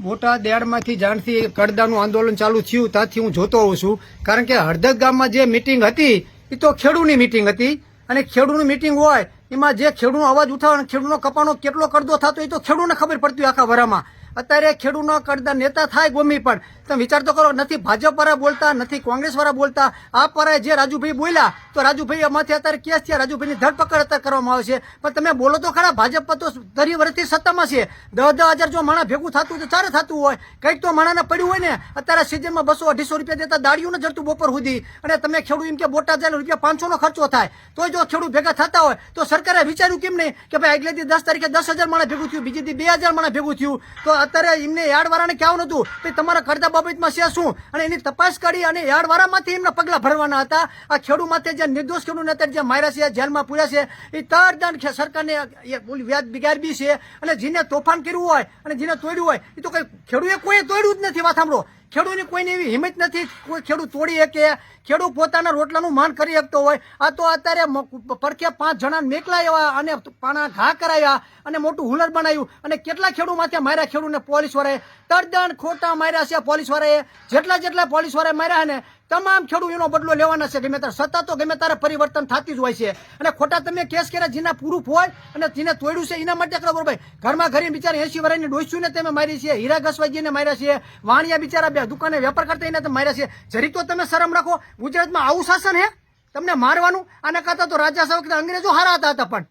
મોટા દેડમાંથી જાણથી કડદાનું આંદોલન ચાલુ થયું ત્યાંથી હું જોતો હોઉં છું, કારણ કે હળદદ ગામમાં જે મિટિંગ હતી એ તો ખેડૂની મિટિંગ હતી, અને ખેડૂની મિટિંગ હોય એમાં જે ખેડૂનો અવાજ ઉઠાવે, ખેડૂનો કપાનો કેટલો કડદો થતો એ તો ખેડૂને ખબર પડતી હોય આખા વરામાં. અત્યારે ખેડૂનો કડદા નેતા થાય ગોમી પણ તમે વિચાર તો કરો, નથી ભાજપ વાળા બોલતા, નથી કોંગ્રેસ વાળા બોલતા. આ પરાએ જે રાજુભાઈ બોલ્યા તો રાજુભાઈ અમાથી અત્યારે કેસ થયા, રાજુભાઈની ધરપકડ અત્યારે કરવામાં આવે છે. પણ તમે બોલો તો ખરા, ભાજપ તો 30 વર્ષથી સત્તામાં છે. 10,000 જો માણસ ભેગું થતું તો ચારે થતું હોય, કંઈક તો માણાને પડ્યું હોય ને. અત્યારે સિઝનમાં 200-250 રૂપિયા દેતા દાળીઓને જડતું બપોર સુધી, અને તમે ખેડૂત એમ કે બોટાદ જાય રૂપિયા 500 નો ખર્ચો થાય, તો જો ખેડૂત ભેગા થતા હોય તો સરકારે વિચાર્યું કેમ નહીં કે ભાઈ આગલે દી 10 તારીખે 10,000 માણસ ભેગું થયું, બીજી દી 2,000 માણસ ભેગું થયું. તો અત્યારે એમને યાર્ડવાળાને કહેવાનું હતું કે તમારા કડદા બાબતમાં છે શું, અને એની તપાસ કરી અને યાર્ડવાળામાંથી એમના પગલા ભરવાના હતા. આ ખેડૂત માટે જે નિર્દોષ ખેડૂત અત્યારે જે માર્યા છે, જેલમાં પૂર્યા છે, એ તરદંડ સરકારને વ્યાજ બિગાડવી છે. અને જેને તોફાન કર્યું હોય અને જેને તોડ્યું હોય એ તો કઈ ખેડૂતે કોઈ તોડ્યું જ નથી. વાત સાંભળો, ખેડૂતની કોઈની એવી હિંમત નથી કોઈ ખેડૂત તોડી શકે, ખેડૂત પોતાના રોટલાનું માન કરી શકતો હોય. આ તો અત્યારે પડખે 5 જણા મેકલાયા અને પાણા ઘા કરાયા અને મોટું હુલર બનાવ્યું, અને કેટલા ખેડૂત માથે માર્યા ખેડૂતને પોલીસ વાળાએ તરદંડ ખોટા માર્યા છે. પોલીસ વાળાએ જેટલા પોલીસ વાળાએ માર્યા ને તમામ ખેડૂત એનો બદલો લેવાના છે. ગમે ત્યારે સત્તા તો ગમે ત્યારે પરિવર્તન થતી જ હોય છે, અને ખોટા તમે કેસ કર્યા જેના પૂરું હોય અને જેને તોડ્યું છે એના માટે કરો. ભાઈ ઘરમાં ઘરે બિચારા 80 વર્ષની ડોસ્યુને તમે મારી છે, હીરા ઘસવાજીને માર્યા છે, વાણિયા બિચારા બે દુકાને વેપાર કરતા એને તમે માર્યા છે. જરીક તો તમે શરમ રાખો. ગુજરાતમાં આવું શાસન હે તમને મારવાનું? આના કરતા તો રાજા સાહેબ અંગ્રેજો હારા હતા પણ